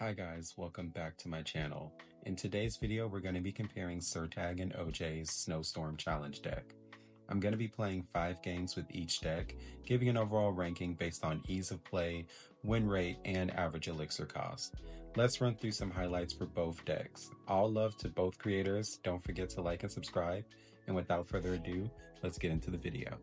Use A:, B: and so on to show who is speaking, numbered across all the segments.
A: Hi guys, welcome back to my channel. In today's video, we're going to be comparing SirTag and OJ's Snowstorm challenge deck. I'm going to be playing 5 games with each deck, giving an overall ranking based on ease of play, win rate, and average elixir cost. Let's run through some highlights for both decks. All love to both creators, don't forget to like and subscribe, and without further ado, let's get into the video.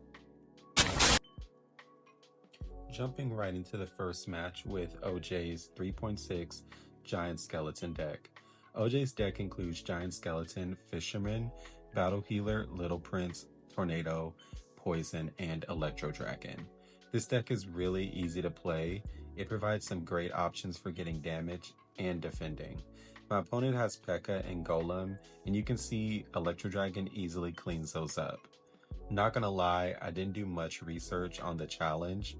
A: Jumping right into the first match with OJ's 3.6 Giant Skeleton deck. OJ's deck includes Giant Skeleton, Fisherman, Battle Healer, Little Prince, Tornado, Poison, and Electro Dragon. This deck is really easy to play. It provides some great options for getting damage and defending. My opponent has P.E.K.K.A and Golem, and you can see Electro Dragon easily cleans those up. Not gonna lie, I didn't do much research on the challenge.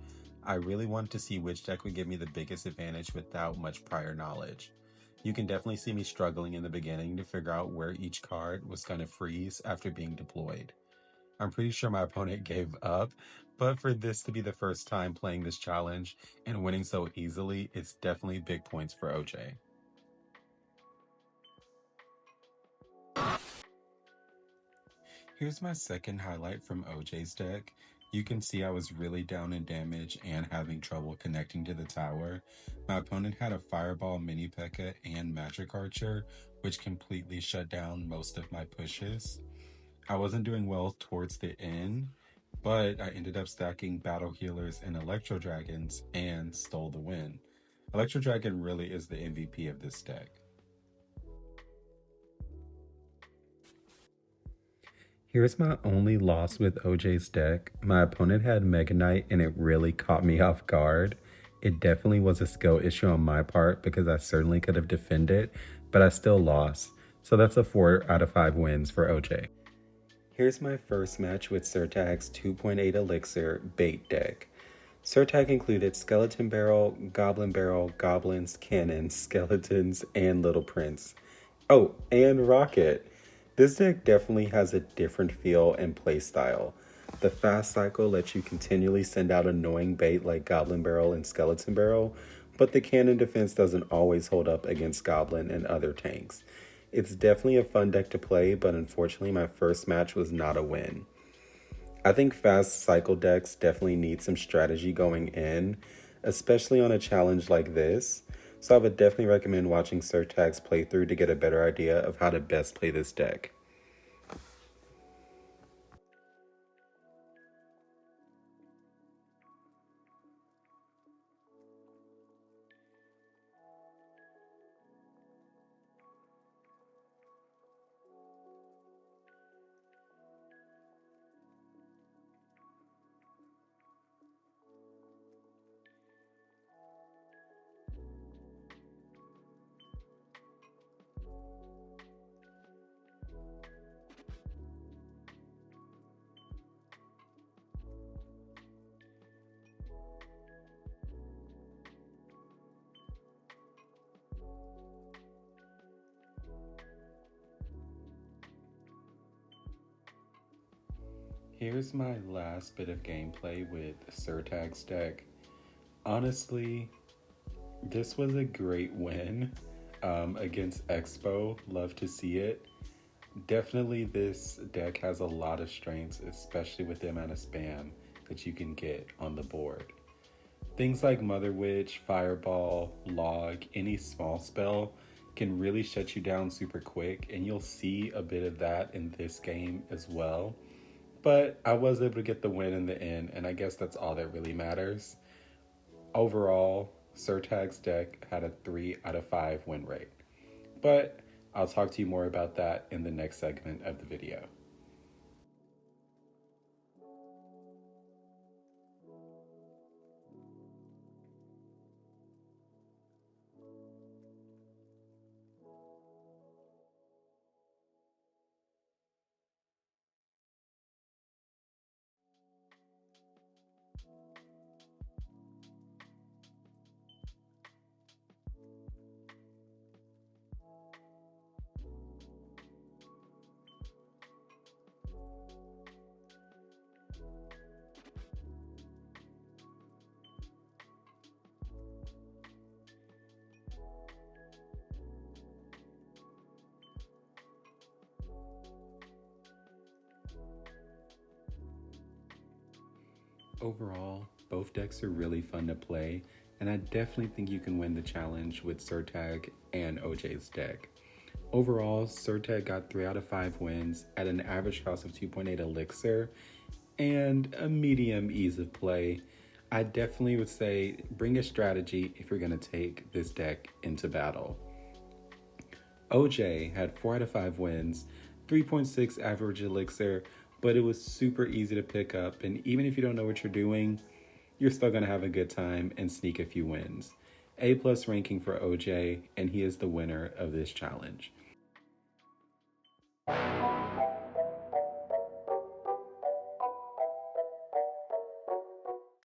A: I really wanted to see which deck would give me the biggest advantage without much prior knowledge. You can definitely see me struggling in the beginning to figure out where each card was going to freeze after being deployed. I'm pretty sure my opponent gave up, but for this to be the first time playing this challenge and winning so easily, it's definitely big points for OJ. Here's my second highlight from OJ's deck. You can see I was really down in damage and having trouble connecting to the tower. My opponent had a Fireball, Mini P.E.K.K.A and Magic Archer, which completely shut down most of my pushes. I wasn't doing well towards the end, but I ended up stacking Battle Healers and Electro Dragons and stole the win. Electro Dragon really is the MVP of this deck. Here's my only loss with OJ's deck. My opponent had Mega Knight and it really caught me off guard. It definitely was a skill issue on my part because I certainly could have defended, but I still lost. So that's a 4 out of 5 wins for OJ. Here's my first match with SirTag's 2.8 Elixir bait deck. SirTag included Skeleton Barrel, Goblins, Cannons, Skeletons, and Little Prince. Oh, and Rocket. This deck definitely has a different feel and play style. The fast cycle lets you continually send out annoying bait like Goblin Barrel and Skeleton Barrel, but the cannon defense doesn't always hold up against Goblin and other tanks. It's definitely a fun deck to play, but unfortunately my first match was not a win. I think fast cycle decks definitely need some strategy going in, especially on a challenge like this. So I would definitely recommend watching SirTag's playthrough to get a better idea of how to best play this deck. Here's my last bit of gameplay with SirTag's deck. Honestly, this was a great win against Expo. Love to see it. Definitely this deck has a lot of strengths, especially with the amount of spam that you can get on the board. Things like Mother Witch, Fireball, Log, any small spell can really shut you down super quick, and you'll see a bit of that in this game as well. But I was able to get the win in the end, and I guess that's all that really matters. Overall, SirTag's deck had a 3 out of 5 win rate. But I'll talk to you more about that in the next segment of the video. Overall, both decks are really fun to play, and I definitely think you can win the challenge with SirTag and OJ's deck. Overall, SirTag got 3 out of 5 wins at an average cost of 2.8 elixir and a medium ease of play. I definitely would say bring a strategy if you're going to take this deck into battle. OJ had 4 out of 5 wins, 3.6 average elixir, but it was super easy to pick up, and even if you don't know what you're doing, you're still going to have a good time and sneak a few wins. A plus ranking for OJ, and he is the winner of this challenge.